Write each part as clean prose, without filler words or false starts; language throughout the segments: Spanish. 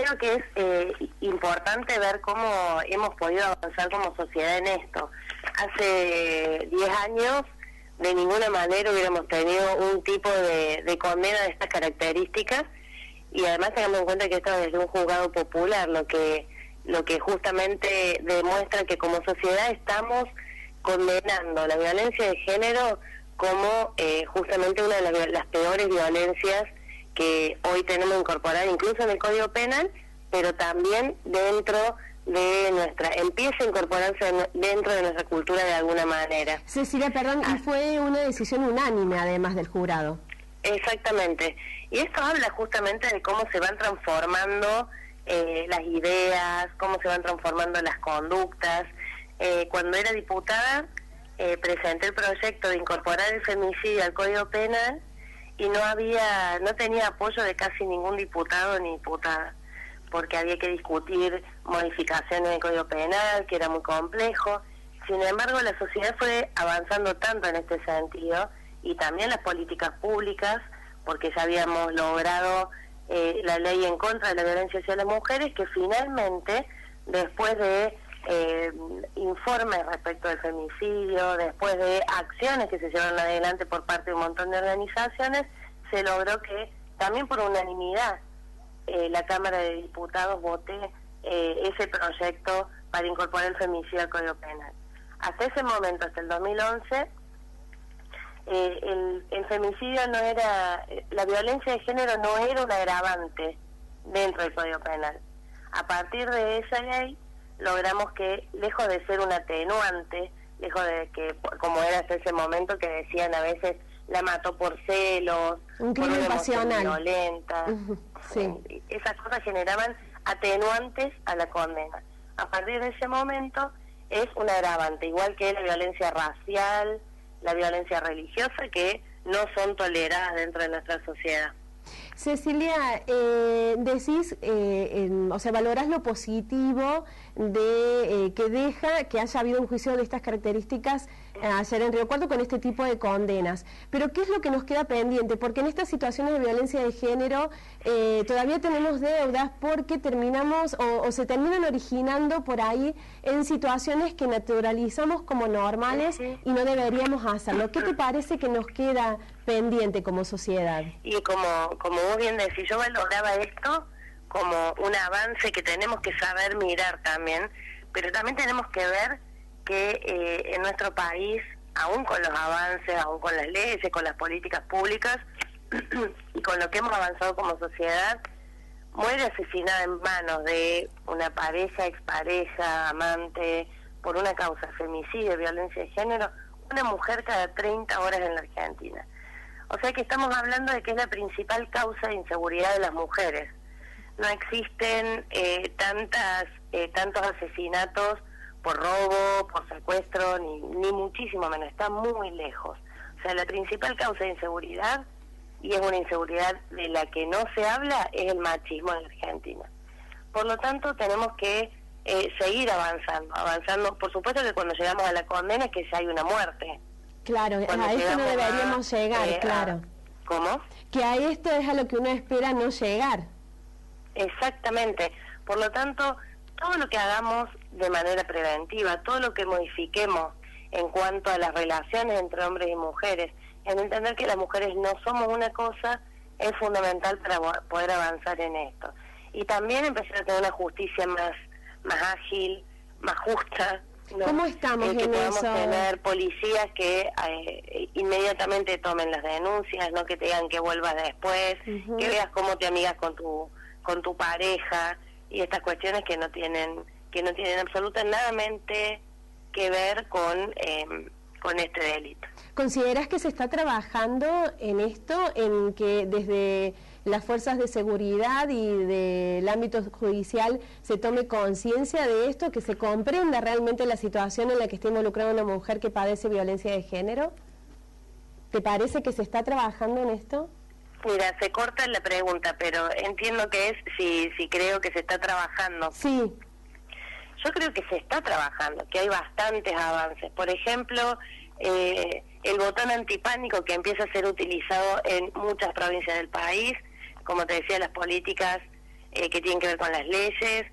creo que es importante ver cómo hemos podido avanzar como sociedad en esto. Hace 10 años de ninguna manera hubiéramos tenido un tipo de condena de estas características, y además tengamos en cuenta que esto es desde un juzgado popular, lo que justamente demuestra que como sociedad estamos condenando la violencia de género como justamente una de las peores violencias que hoy tenemos incorporada incluso en el Código Penal, pero también dentro de empieza a incorporarse dentro de nuestra cultura de alguna manera. Cecilia, perdón, y fue una decisión unánime además del jurado. Exactamente, y esto habla justamente de cómo se van transformando las ideas, cómo se van transformando las conductas. Cuando era diputada presenté el proyecto de incorporar el femicidio al Código Penal y no tenía apoyo de casi ningún diputado ni diputada, porque había que discutir modificaciones del Código Penal, que era muy complejo. Sin embargo, la sociedad fue avanzando tanto en este sentido, y también las políticas públicas, porque ya habíamos logrado la ley en contra de la violencia hacia las mujeres, que finalmente, después de informes respecto del femicidio, después de acciones que se llevaron adelante por parte de un montón de organizaciones, se logró que también por unanimidad la Cámara de Diputados vote ese proyecto para incorporar el femicidio al Código Penal. Hasta ese momento, hasta el 2011, el femicidio no era, la violencia de género no era un agravante dentro del Código Penal. A partir de esa ley logramos que, lejos de ser un atenuante, lejos de que, como era hasta ese momento, que decían a veces la mató por celos, un crimen pasional, violenta, sí. Esas cosas generaban atenuantes a la condena. A partir de ese momento es un agravante, igual que la violencia racial, la violencia religiosa, que no son toleradas dentro de nuestra sociedad. Cecilia, decís, o sea, valorás lo positivo de que deja que haya habido un juicio de estas características ayer en Río Cuarto con este tipo de condenas. Pero ¿qué es lo que nos queda pendiente? Porque en estas situaciones de violencia de género todavía tenemos deudas, porque terminamos o se terminan originando por ahí en situaciones que naturalizamos como normales y no deberíamos hacerlo. ¿Qué te parece que nos queda pendiente como sociedad? Y como vos bien decís, yo valoraba esto como un avance que tenemos que saber mirar también, pero también tenemos que ver que en nuestro país, aún con los avances, aún con las leyes, con las políticas públicas y con lo que hemos avanzado como sociedad, muere asesinada en manos de una pareja, expareja, amante, por una causa, femicidio, violencia de género, una mujer cada 30 horas en la Argentina. O sea que estamos hablando de que es la principal causa de inseguridad de las mujeres. No existen tantos asesinatos por robo, por secuestro, ni muchísimo menos, está muy lejos. O sea, la principal causa de inseguridad, y es una inseguridad de la que no se habla, es el machismo en la Argentina. Por lo tanto, tenemos que seguir avanzando. Por supuesto que cuando llegamos a la condena es que ya hay una muerte. Claro, a esto no deberíamos llegar, claro. ¿Cómo? Que a esto es a lo que uno espera no llegar. Exactamente. Por lo tanto, todo lo que hagamos de manera preventiva, todo lo que modifiquemos en cuanto a las relaciones entre hombres y mujeres, en entender que las mujeres no somos una cosa, es fundamental para poder avanzar en esto. Y también empezar a tener una justicia más ágil, más justa, ¿no? ¿Cómo estamos que en podamos eso? tener policías que inmediatamente tomen las denuncias, no que te digan que vuelvas después, que veas cómo te amigas con tu pareja, y estas cuestiones que no tienen absolutamente que ver con este delito. ¿Consideras que se está trabajando en esto, en que desde las fuerzas de seguridad y del ámbito judicial se tome conciencia de esto, que se comprenda realmente la situación en la que está involucrada una mujer que padece violencia de género? ¿Te parece que se está trabajando en esto? Mira, se corta la pregunta, pero entiendo que es si creo que se está trabajando. Sí. Yo creo que se está trabajando, que hay bastantes avances. Por ejemplo, el botón antipánico, que empieza a ser utilizado en muchas provincias del país. Como te decía, las políticas que tienen que ver con las leyes.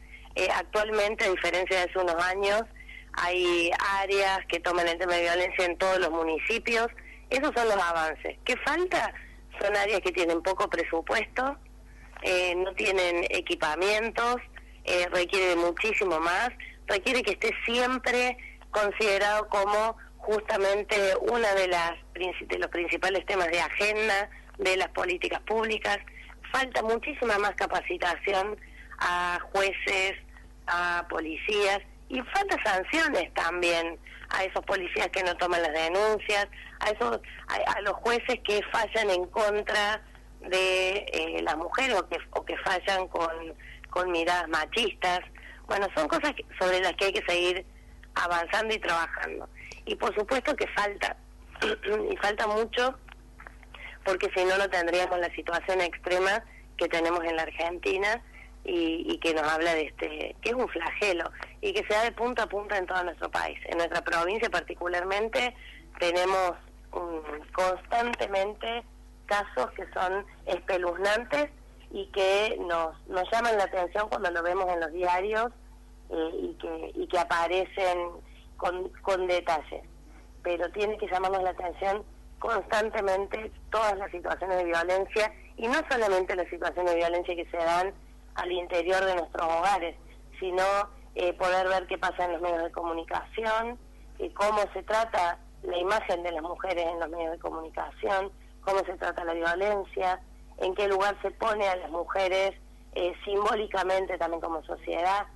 Actualmente, a diferencia de hace unos años, hay áreas que toman el tema de violencia en todos los municipios. Esos son los avances. ¿Qué falta? Son áreas que tienen poco presupuesto, no tienen equipamientos, requiere de muchísimo más, requiere que esté siempre considerado como justamente una de los principales temas de agenda de las políticas públicas. Falta muchísima más capacitación a jueces, a policías, y falta sanciones también a esos policías que no toman las denuncias, a los jueces que fallan en contra de las mujeres o que fallan con miradas machistas. Bueno, son cosas sobre las que hay que seguir avanzando y trabajando. Y por supuesto que falta, y falta mucho, porque si no, no tendríamos la situación extrema que tenemos en la Argentina y que nos habla de que es un flagelo y que se da de punta a punta en todo nuestro país. En nuestra provincia particularmente tenemos constantemente casos que son espeluznantes y que nos llaman la atención cuando lo vemos en los diarios y que aparecen con detalles. Pero tiene que llamarnos la atención constantemente todas las situaciones de violencia, y no solamente las situaciones de violencia que se dan al interior de nuestros hogares, sino poder ver qué pasa en los medios de comunicación, cómo se trata la imagen de las mujeres en los medios de comunicación, cómo se trata la violencia, en qué lugar se pone a las mujeres simbólicamente también como sociedad,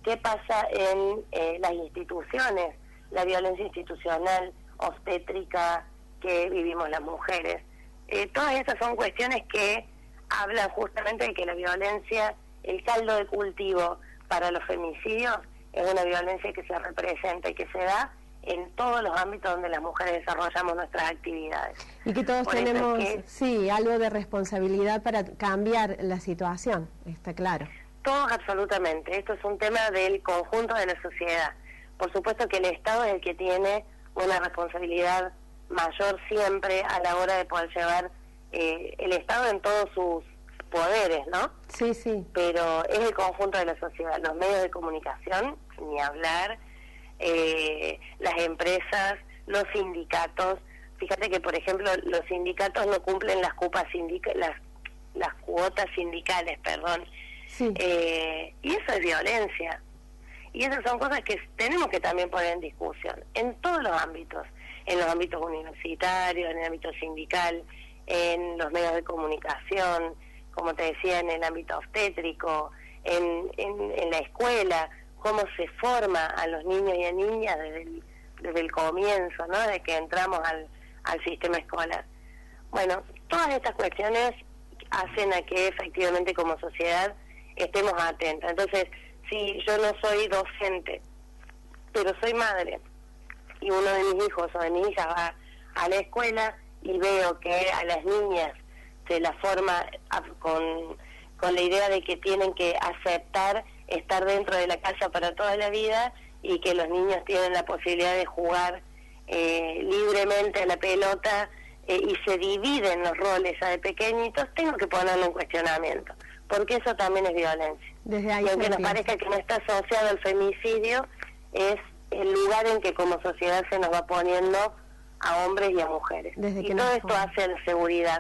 qué pasa en las instituciones, la violencia institucional, obstétrica que vivimos las mujeres. Todas estas son cuestiones que hablan justamente de que la violencia, el caldo de cultivo para los femicidios, es una violencia que se representa y que se da en todos los ámbitos donde las mujeres desarrollamos nuestras actividades. Y que todos tenemos, sí, algo de responsabilidad para cambiar la situación, está claro. Todos, absolutamente. Esto es un tema del conjunto de la sociedad. Por supuesto que el Estado es el que tiene una responsabilidad mayor siempre a la hora de poder llevar el Estado en todos sus poderes, ¿no? Sí, sí. Pero es el conjunto de la sociedad, los medios de comunicación, ni hablar, las empresas, los sindicatos. Fíjate que, por ejemplo, los sindicatos no cumplen las cuotas sindicales, perdón. Sí. Y eso es violencia. Y esas son cosas que tenemos que también poner en discusión, en todos los ámbitos, en los ámbitos universitarios, en el ámbito sindical, en los medios de comunicación, como te decía, en el ámbito obstétrico, en la escuela, cómo se forma a los niños y a niñas desde el comienzo, ¿no? Desde que entramos al sistema escolar. Bueno, todas estas cuestiones hacen a que efectivamente como sociedad estemos atentos. Entonces, si yo no soy docente, pero soy madre, y uno de mis hijos o de mi hija va a la escuela y veo que a las niñas se las forma con la idea de que tienen que aceptar estar dentro de la casa para toda la vida, y que los niños tienen la posibilidad de jugar libremente a la pelota, y se dividen los roles de pequeñitos, tengo que ponerlo en cuestionamiento, porque eso también es violencia. Desde ahí, y aunque nos parezca que no está asociado al femicidio, es el lugar en que como sociedad se nos va poniendo a hombres y a mujeres. Y todo esto hace a la seguridad.